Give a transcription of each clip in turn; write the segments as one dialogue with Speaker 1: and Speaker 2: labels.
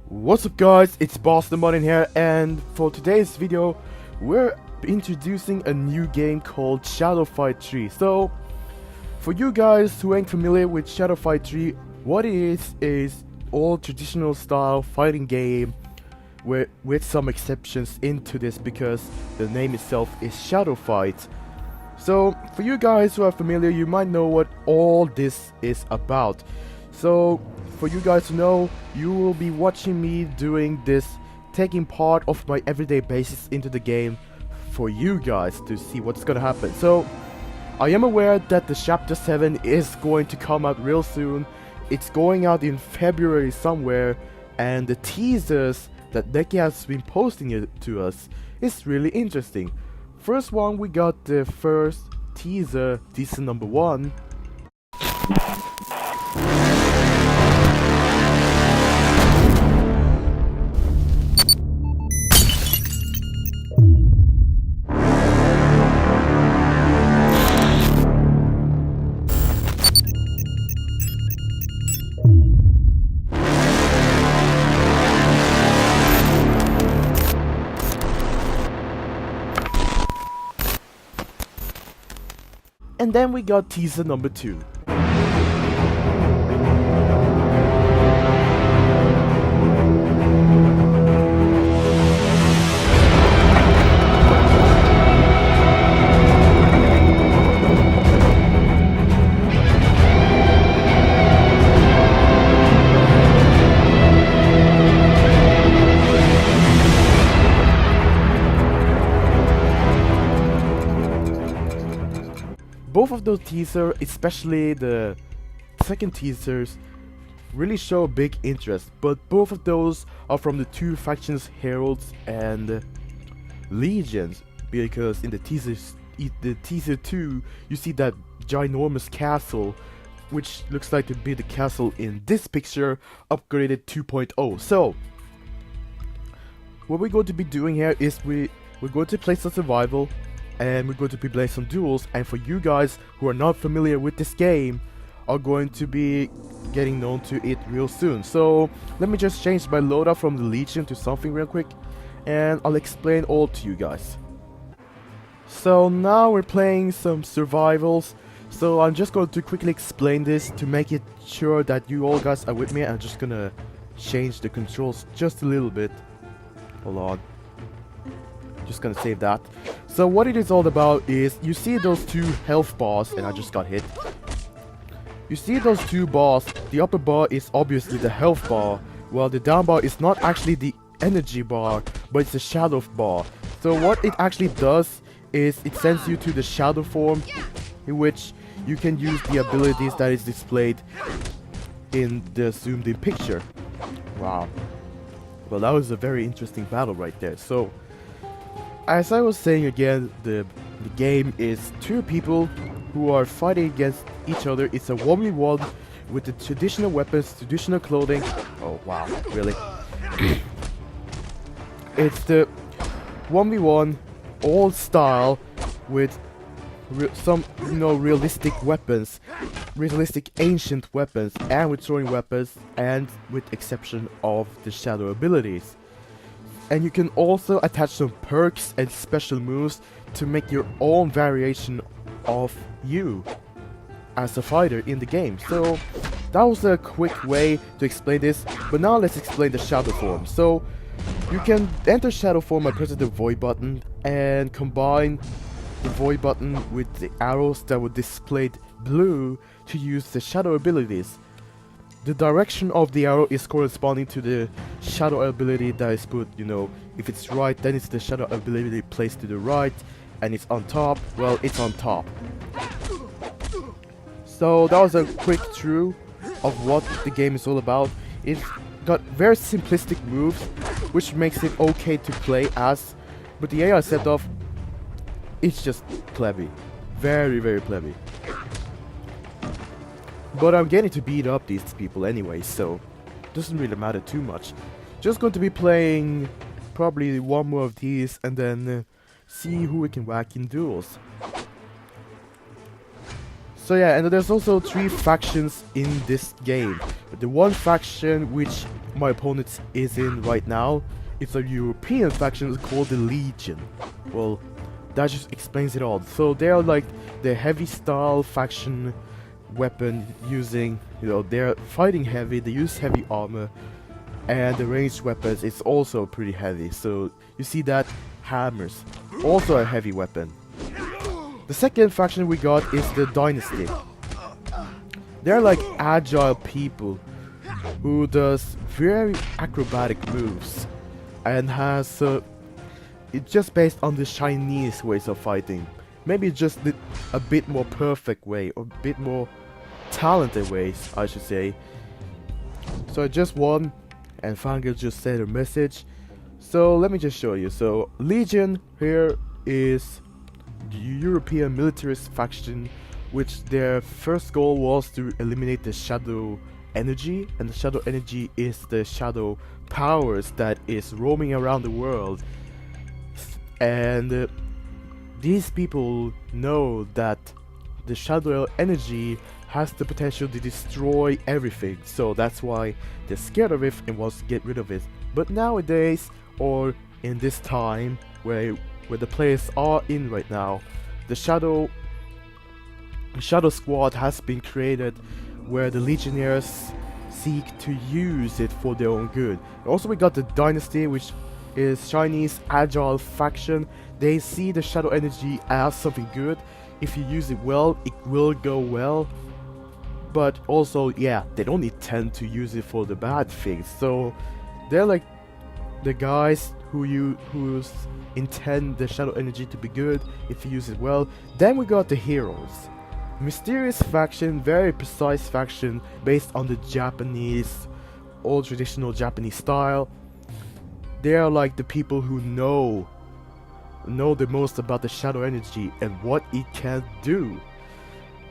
Speaker 1: What's up guys, it's Boston Modern here, and for today's video we're introducing a new game called Shadow Fight 3. So for you guys who ain't familiar with Shadow Fight 3, what it is all traditional style fighting game with some exceptions into this because the name itself is Shadow Fight. So for you guys who are familiar, you might know what all this is about. So for you guys to know, you will be watching me doing this, taking part of my everyday basis into the game for you guys to see what's gonna happen. So I am aware that the chapter 7 is going to come out real soon. It's going out in February somewhere, and the teasers that Neki has been posting it to us is really interesting. First one, we got the first teaser number 1. And then we got teaser number 2. Both of those teasers, especially the second teasers, really show big interest, but both of those are from the two factions, Heralds and Legions, because in the teaser 2 you see that ginormous castle, which looks like to be the castle in this picture, upgraded 2.0. So what we're going to be doing here is we're going to play some survival, and we're going to be playing some duels, and for you guys who are not familiar with this game are going to be getting known to it real soon. So let me just change my loadout from the Legion to something real quick, and I'll explain all to you guys. So now we're playing some survivals, so I'm just going to quickly explain this to make it sure that you all guys are with me. I'm just gonna change the controls just a little bit. Hold on. Just gonna save that. So what it is all about is, you see those two health bars, and I just got hit. You see those two bars. The upper bar is obviously the health bar, while the down bar is not actually the energy bar, but it's a shadow bar. So what it actually does is it sends you to the shadow form, in which you can use the abilities that is displayed in the zoomed in picture. Wow. Well, that was a very interesting battle right there. So as I was saying again, the game is two people who are fighting against each other. It's a 1v1 with the traditional weapons, traditional clothing. Oh wow, really? It's the 1v1 old style with some, realistic weapons, realistic ancient weapons, and with throwing weapons, and with exception of the shadow abilities. And you can also attach some perks and special moves to make your own variation of you as a fighter in the game. So that was a quick way to explain this, but now let's explain the shadow form. So you can enter shadow form by pressing the void button and combine the void button with the arrows that were displayed blue to use the shadow abilities. The direction of the arrow is corresponding to the shadow ability that is put, if it's right, then it's the shadow ability placed to the right, and it's on top, well, it's on top. So that was a quick through of what the game is all about. It's got very simplistic moves, which makes it okay to play as, but the AI setup, it's just plebby. Very, very plebby. But I'm getting to beat up these people anyway, so doesn't really matter too much. Just going to be playing probably one more of these, and then see who we can whack in duels. So yeah, and there's also 3 factions in this game. The one faction which my opponent is in right now. It's a European faction called the Legion. Well, that just explains it all. So they are like the heavy style faction weapon using, they're fighting heavy, they use heavy armor, and the ranged weapons is also pretty heavy. So you see that hammers, also a heavy weapon. The second faction we got is the Dynasty. They're like agile people who does very acrobatic moves and has it's just based on the Chinese ways of fighting. Maybe just a bit more perfect way, or a bit more talented ways, I should say. So I just won, and Fangirl just sent a message. So let me just show you. So Legion here is the European militarist faction, which their first goal was to eliminate the shadow energy, and the shadow energy is the shadow powers that is roaming around the world. And these people know that the shadow energy has the potential to destroy everything, so that's why they're scared of it and wants to get rid of it. But nowadays, or in this time where the players are in right now, the Shadow Squad has been created, where the Legionnaires seek to use it for their own good. Also, we got the Dynasty, which is Chinese agile faction. They see the shadow energy as something good. If you use it well, it will go well. But also, yeah, they don't intend to use it for the bad things. So they're like the guys who intend the shadow energy to be good if you use it well. Then we got the heroes. Mysterious faction, very precise faction based on the Japanese, old traditional Japanese style. They are like the people who know the most about the shadow energy and what it can do.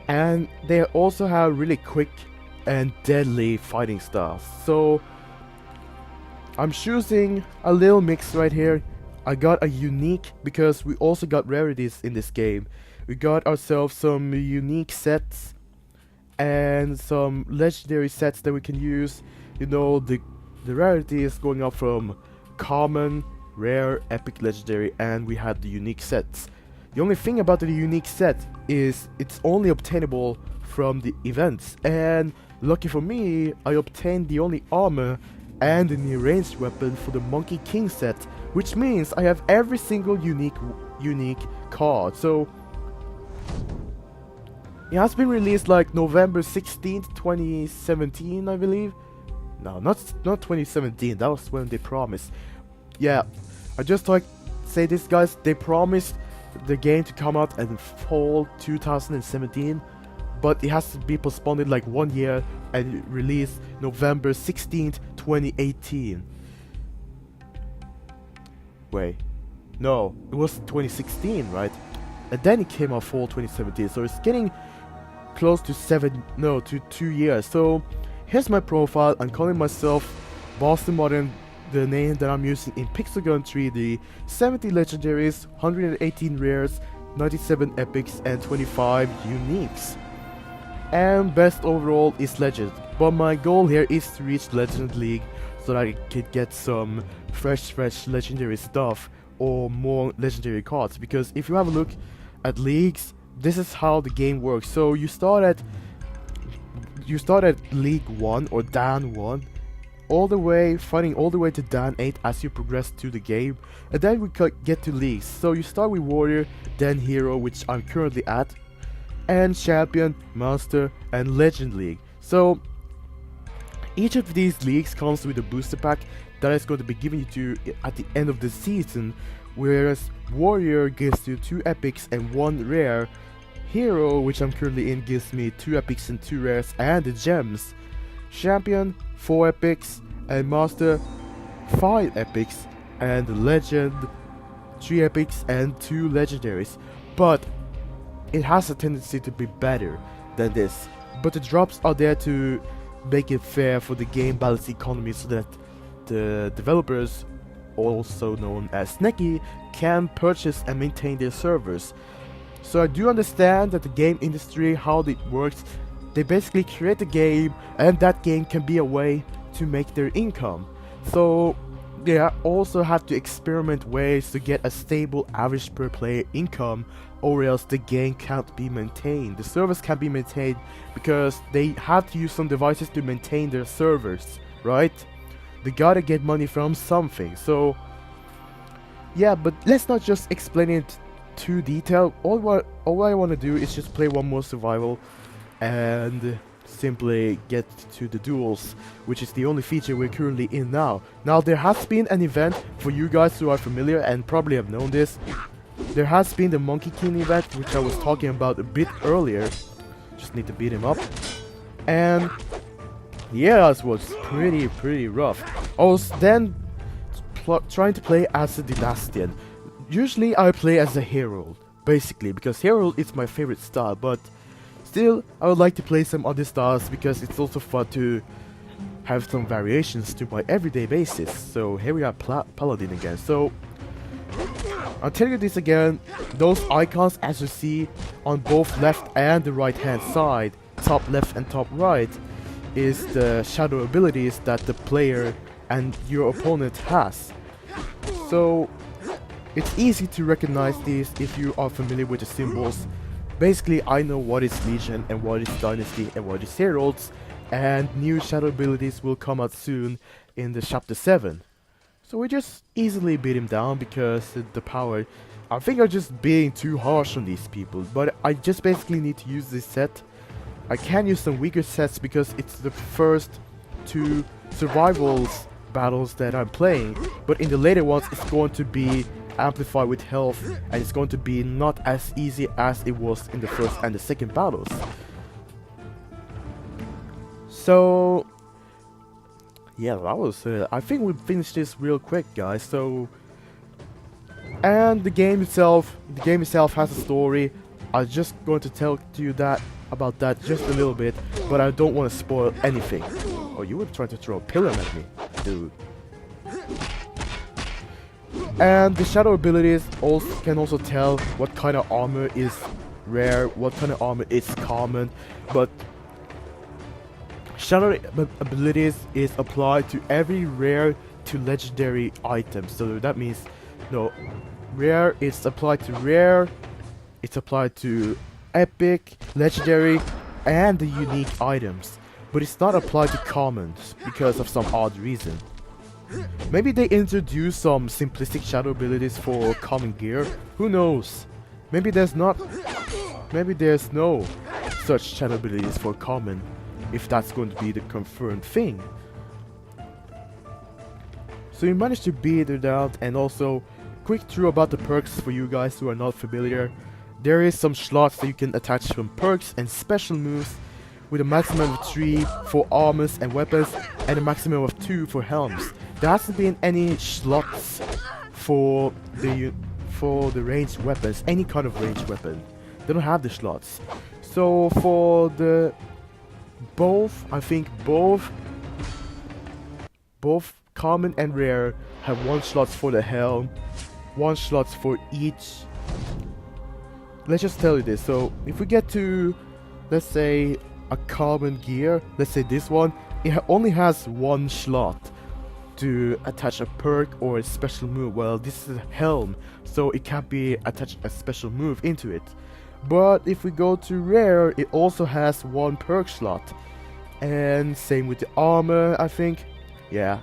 Speaker 1: And they also have really quick and deadly fighting styles. So I'm choosing a little mix right here. I got a unique because we also got rarities in this game. We got ourselves some unique sets and some legendary sets that we can use. The rarity is going up from common, rare, epic, legendary, and we had the unique sets. The only thing about the unique set is it's only obtainable from the events, and lucky for me, I obtained the only armor and the new ranged weapon for the Monkey King set, which means I have every single unique card. So it has been released like November 16th, 2017, I believe. No, not 2017, that was when they promised. Yeah, I just like say this, guys, they promised the game to come out in fall 2017, but it has to be postponed like 1 year and released November 16th, 2018. Wait, no, it was 2016, right? And then it came out fall 2017, so it's getting close to 2 years. So here's my profile. I'm calling myself Boston Modern, the name that I'm using in Pixelgun 3D. 70 legendaries, 118 rares, 97 epics, and 25 uniques. And best overall is legend. But my goal here is to reach Legend League so that I could get some fresh legendary stuff or more legendary cards. Because if you have a look at leagues, this is how the game works. So you start at League 1 or Dan 1, fighting all the way to Dan 8 as you progress to the game, and then we get to leagues. So you start with Warrior, then Hero, which I'm currently at, and Champion, Master, and Legend League. So each of these leagues comes with a booster pack that is going to be given to you at the end of the season, whereas Warrior gives you 2 epics and 1 rare. Hero, which I'm currently in, gives me 2 epics and 2 rares and the gems. Champion, 4 epics, and Master, 5 epics, and Legend, 3 epics and 2 legendaries. But it has a tendency to be better than this. But the drops are there to make it fair for the game balance economy, so that the developers, also known as Sneki, can purchase and maintain their servers. So I do understand that the game industry, how it works, they basically create a game, and that game can be a way to make their income. So they also have to experiment ways to get a stable average per player income, or else the game can't be maintained. The servers can't be maintained because they have to use some devices to maintain their servers, right? They gotta get money from something. So yeah, but let's not just explain it too detailed. All I want to do is just play one more survival and simply get to the duels, which is the only feature we're currently in now. Now there has been an event for you guys who are familiar and probably have known this. There has been the Monkey King event, which I was talking about a bit earlier. Just need to beat him up. And yeah, it was pretty rough. I was then trying to play as a Dynastian. Usually I play as a Herald, basically, because Herald is my favorite style, but still I would like to play some other styles because it's also fun to have some variations to my everyday basis. So here we are, Paladin again. So I'll tell you this again, those icons as you see on both left and the right hand side, top left and top right, is the shadow abilities that the player and your opponent has. So it's easy to recognize these if you are familiar with the symbols. Basically, I know what is Legion and what is Dynasty and what is Heralds, and new shadow abilities will come out soon in the chapter 7. So we just easily beat him down because the power. I think I'm just being too harsh on these people, but I just basically need to use this set. I can use some weaker sets because it's the first 2 survivals battles that I'm playing, but in the later ones it's going to be amplified with health, and it's going to be not as easy as it was in the first and the second battles. So yeah, that was I think we finished this real quick, guys. So, and the game itself has a story. I'm just going to tell you that about that just a little bit, but I don't want to spoil anything. Oh, you were trying to throw a pillar at me, dude. And the shadow abilities can also tell what kind of armor is rare, what kind of armor is common, but shadow abilities is applied to every rare to legendary item. So that means, no, rare, it's applied to rare, it's applied to epic, legendary, and the unique items. But it's not applied to commons because of some odd reason. Maybe they introduce some simplistic shadow abilities for common gear. Who knows? Maybe there's no such shadow abilities for common, if that's going to be the confirmed thing. So you managed to beat it out, and also quick through about the perks for you guys who are not familiar. There is some slots that you can attach from perks and special moves with a maximum of 3 for armors and weapons and a maximum of 2 for helms. There hasn't been any slots for the ranged weapons, any kind of ranged weapon. They don't have the slots. So for the I think both common and rare have 1 slot for the helm, 1 slot for each. Let's just tell you this. So if we get to, let's say, a common gear, let's say this one, it only has 1 slot to attach a perk or a special move. Well, this is a helm, so it can't be attached a special move into it. But if we go to rare, it also has 1 perk slot. And same with the armor, I think. Yeah.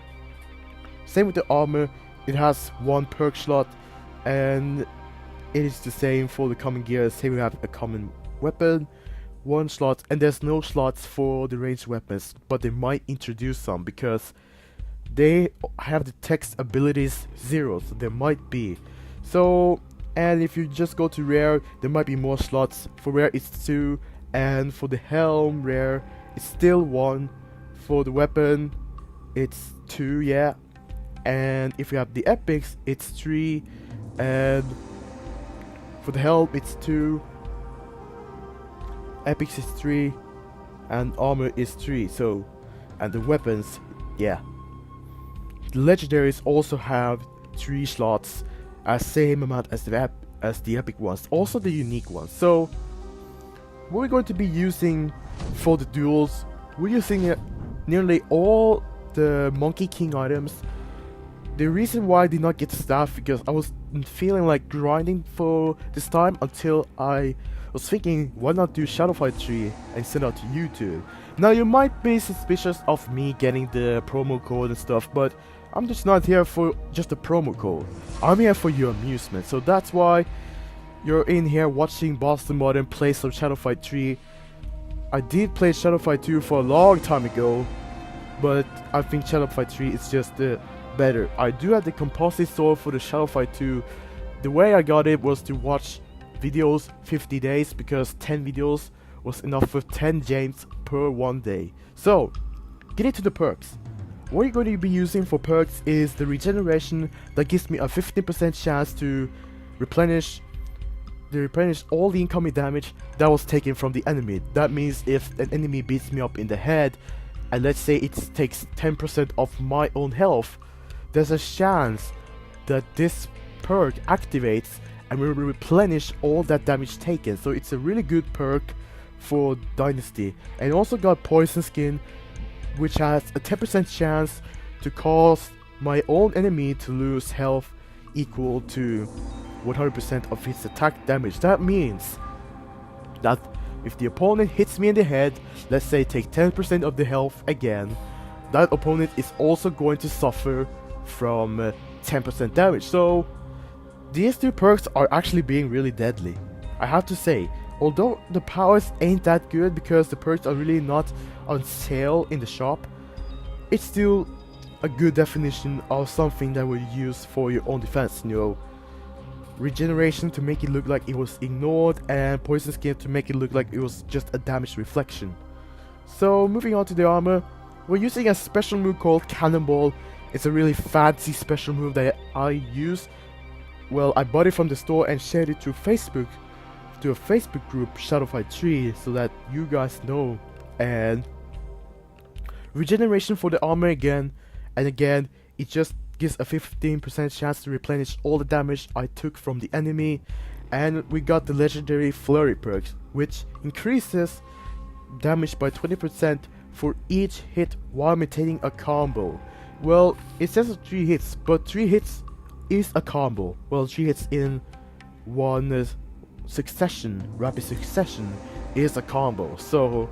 Speaker 1: Same with the armor, it has 1 perk slot. And it is the same for the common gear. Say we have a common weapon, 1 slot, and there's no slots for the ranged weapons, but they might introduce some because they have the text abilities 0, so there might be. So, and if you just go to rare, there might be more slots. For rare it's 2, and for the helm rare it's still 1. For the weapon it's 2, yeah. And if you have the epics it's 3, and for the helm it's 2, epics is 3, and armor is 3. So, and the weapons, yeah. The legendaries also have 3 slots, same amount as the epic ones, also the unique ones. So what we're going to be using for the duels, we're using nearly all the Monkey King items. The reason why I did not get staff because I was feeling like grinding for this time until I was thinking, why not do Shadowfight 3 and send out to YouTube. Now you might be suspicious of me getting the promo code and stuff, but I'm just not here for just a promo code. I'm here for your amusement, so that's why you're in here watching Boston Modern play some Shadowfight 3. I did play Shadowfight 2 for a long time ago, but I think Shadowfight 3 is just better. I do have the composite sword for the Shadowfight 2. The way I got it was to watch videos 50 days because 10 videos was enough for 10 gems per 1 day. So, get into the perks. What you're going to be using for perks is the regeneration that gives me a 15% chance to replenish all the incoming damage that was taken from the enemy. That means if an enemy beats me up in the head, and let's say it takes 10% of my own health, there's a chance that this perk activates and will replenish all that damage taken. So it's a really good perk for Dynasty. And also got Poison Skin, which has a 10% chance to cause my own enemy to lose health equal to 100% of its attack damage. That means that if the opponent hits me in the head, let's say take 10% of the health again, that opponent is also going to suffer from 10% damage. So these two perks are actually being really deadly. I have to say, although the powers ain't that good because the perks are really not on sale in the shop, it's still a good definition of something that will use for your own defense. You know, regeneration to make it look like it was ignored, and poison skin to make it look like it was just a damage reflection. So moving on to the armor, we're using a special move called Cannonball. It's a really fancy special move that I use. Well, I bought it from the store and shared it to Facebook, to a Facebook group, Shadowfight 3, so that you guys know. And regeneration for the armor again, and again, it just gives a 15% chance to replenish all the damage I took from the enemy. And we got the legendary Flurry perk, which increases damage by 20% for each hit while maintaining a combo. Well, it says 3 hits, but 3 hits is a combo. Well, 3 hits in one succession, rapid succession, is a combo. So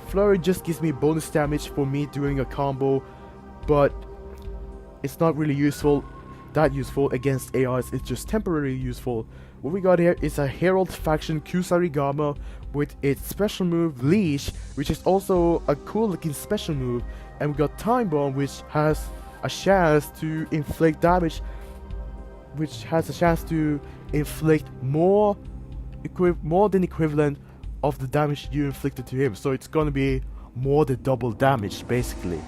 Speaker 1: Flurry just gives me bonus damage for me doing a combo, but it's not really that useful against AIs. It's just temporarily useful. What we got here is a Herald faction Kusarigama with its special move Leash, which is also a cool looking special move. And we got Time Bomb, which has a chance to inflict damage, more than equivalent of the damage you inflicted to him. So it's gonna be more than double damage basically.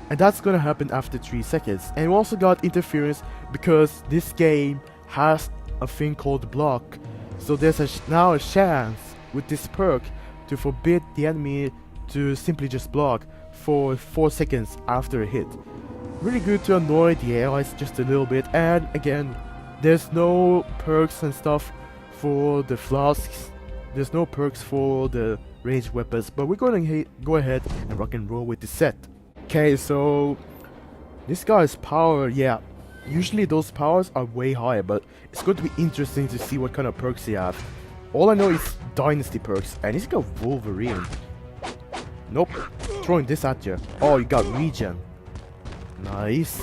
Speaker 1: And that's gonna happen after 3 seconds. And we also got Interference because this game has a thing called block. So there's now a chance with this perk to forbid the enemy to simply just block for 4 seconds after a hit. Really good to annoy the AIs just a little bit. And again, there's no perks and stuff for the flasks. There's no perks for the ranged weapons, but we're gonna go ahead and rock and roll with the set. Okay, so this guy's power, yeah, usually those powers are way higher, but it's going to be interesting to see what kind of perks he have. All I know is Dynasty perks, and he's got Wolverine. Nope, throwing this at you. Oh, you got regen. Nice.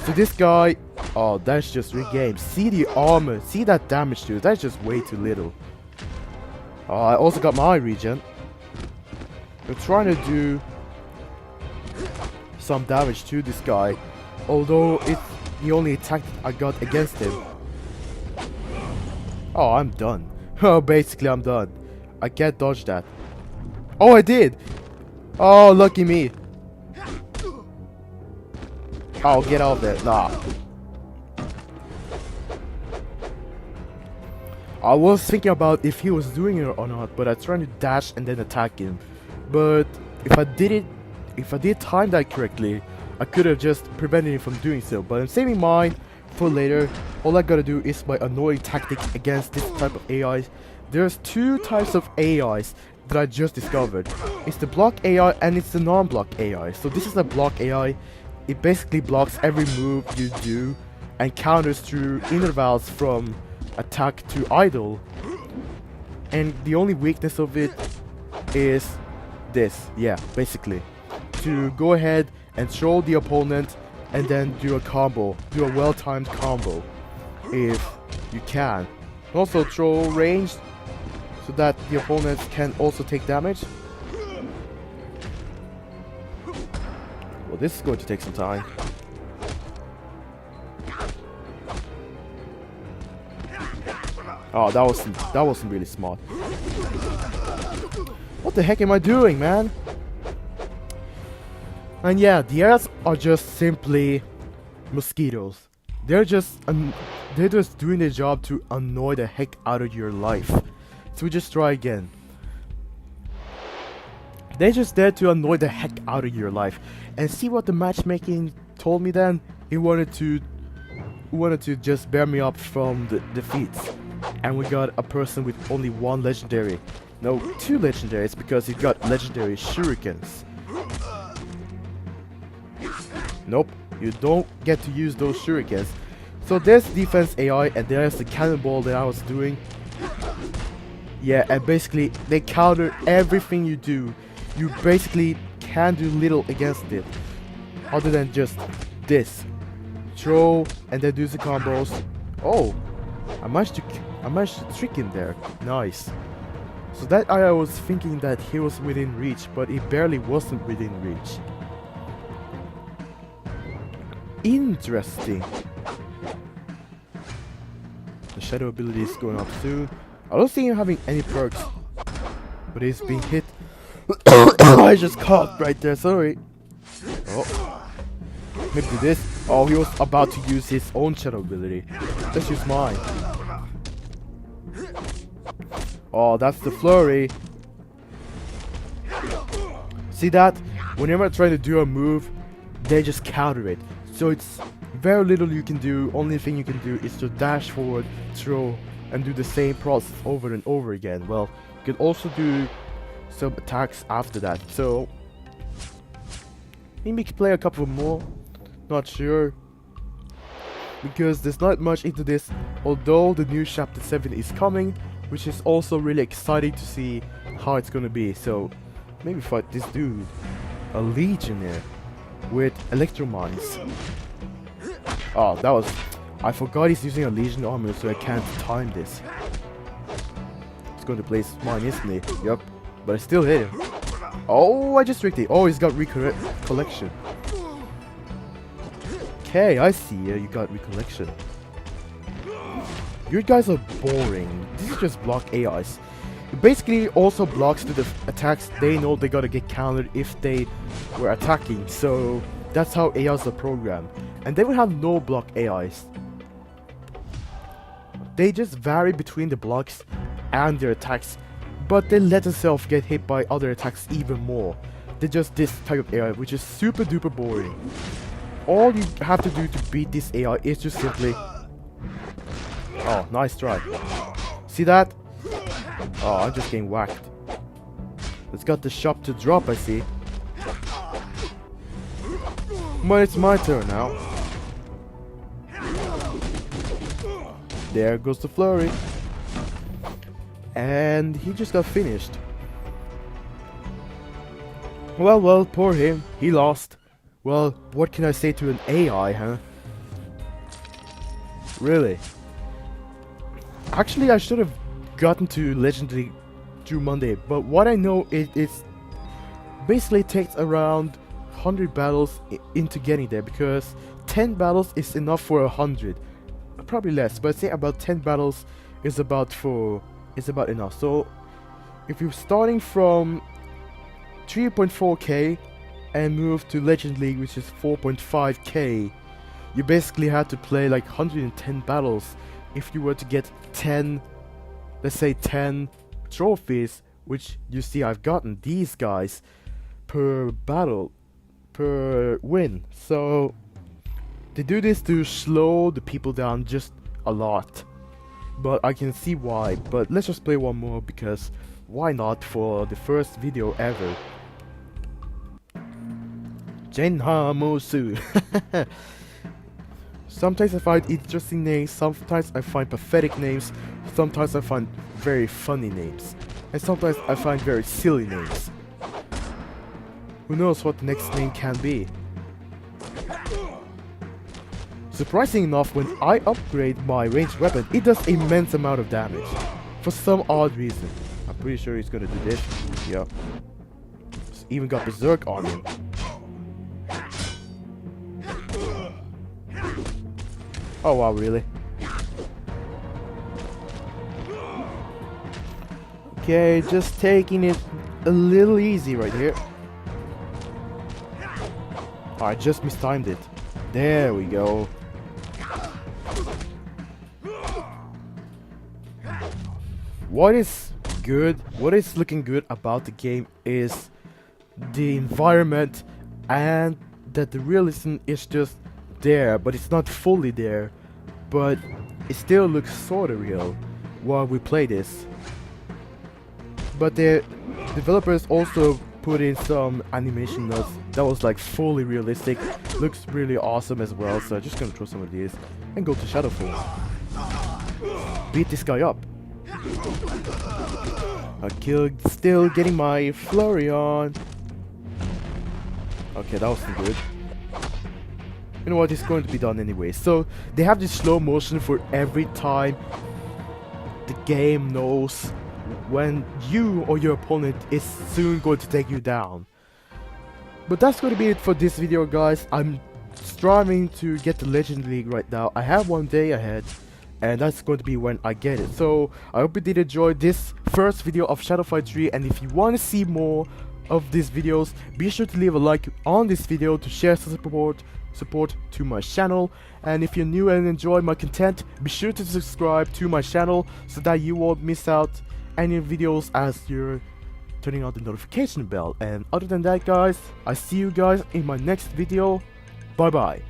Speaker 1: So this guy, oh, that's just regained. See the armor, see that damage to it, that's just way too little. Oh, I also got my regen. We're trying to do some damage to this guy, although it's the only attack I got against him. Oh, I'm done. Oh, basically I'm done. I can't dodge that. Oh, I did! Oh, lucky me. Oh, get out of there. Nah. I was thinking about if he was doing it or not, but I tried to dash and then attack him. But if I did time that correctly, I could have just prevented him from doing so. But I'm saving mine for later. All I gotta do is my annoying tactic against this type of AIs. There's 2 types of AIs. that I just discovered. It's the block AI and it's the non-block AI. So this is a block AI. It basically blocks every move you do and counters through intervals from attack to idle. And the only weakness of it is this, yeah, basically. To go ahead and throw the opponent and then do a combo, do a well-timed combo if you can. Also throw ranged so that the opponents can also take damage. Well, this is going to take some time. Oh, that wasn't really smart. What the heck am I doing, man? And yeah, the ads are just simply mosquitoes. They're just doing their job to annoy the heck out of your life. So we just try again. They're just there to annoy the heck out of your life. And see what the matchmaking told me then? He wanted to just bear me up from the defeats. And we got a person with only one legendary. No, 2 legendaries because he got legendary shurikens. Nope, you don't get to use those shurikens. So there's defense AI and there's the cannonball that I was doing. Yeah, and basically they counter everything you do. You basically can do little against it. Other than just this. Throw and then do the combos. Oh, I managed to trick him there. Nice. So that I was thinking that he was within reach, but he barely wasn't within reach. Interesting. The shadow ability is going up soon. I don't see him having any perks, but he's being hit. I just caught right there, sorry. Oh, maybe this. Oh, he was about to use his own shadow ability. Let's use mine. Oh, that's the flurry. See that? Whenever I try to do a move, they just counter it. So it's very little you can do. Only thing you can do is to dash forward, throw, and do the same process over and over again. Well, you can also do some attacks after that. So maybe we can play a couple more. Not sure. Because there's not much into this. Although the new chapter 7 is coming, which is also really exciting to see how it's gonna be. So maybe fight this dude, a legionnaire with electromines. Oh, that was... I forgot he's using a legion armor, so I can't time this. It's going to place mine instantly. Yup, but I still hit him. Oh, I just tricked it. Oh, he's got recollection. Okay, I see. You got recollection. You guys are boring. This is just block AIs. It basically also blocks to the attacks they know they gotta get countered if they were attacking. So that's how AIs are programmed. And they will have no block AIs. They just vary between the blocks and their attacks, but they let themselves get hit by other attacks even more. They're just this type of AI, which is super duper boring. All you have to do to beat this AI is just simply... Oh, nice try. See that? Oh, I'm just getting whacked. It's got the shop to drop, I see. But it's my turn now. There goes the flurry. And he just got finished. Well, poor him. He lost. Well, what can I say to an AI, huh? Really? Actually, I should have gotten to Legendary through Monday, but what I know is it's basically takes around 100 battles into getting there, because 10 battles is enough for 100. Probably less, but say about 10 battles is about enough. So if you're starting from 3.4k and move to Legend League, which is 4.5k, you basically had to play like 110 battles if you were to get 10, let's say 10 trophies, which you see I've gotten these guys per battle, per win. So they do this to slow the people down just a lot. but I can see why. But let's just play one more, because why not, for the first video ever. Genha Mosu. Sometimes I find interesting names, sometimes I find pathetic names, sometimes I find very funny names, and sometimes I find very silly names. Who knows what the next name can be? Surprising enough, when I upgrade my ranged weapon, it does immense amount of damage. For some odd reason. I'm pretty sure he's gonna do this. Yeah. It's even got Berserk on him. Oh wow, really? Okay, just taking it a little easy right here. I just mistimed it. There we go. What is good, what is looking good about the game is the environment, and that the realism is just there, but it's not fully there, but it still looks sorta real while we play this. But the developers also put in some animation notes that was like fully realistic, looks really awesome as well, so I'm just gonna throw some of these and go to Shadowfall. Beat this guy up. Still getting my flurry on. Okay, that wasn't good. You know what, it's going to be done anyway. So they have this slow motion for every time the game knows when you or your opponent is soon going to take you down. But that's going to be it for this video, guys. I'm striving to get the Legend League right now. I have one day ahead, and that's going to be when I get it. So I hope you did enjoy this first video of Shadowfight 3, and if you want to see more of these videos, be sure to leave a like on this video to share some support to my channel. And if you're new and enjoy my content, be sure to subscribe to my channel so that you won't miss out any videos as you're turning on the notification bell. And other than that, guys, I see you guys in my next video. Bye bye.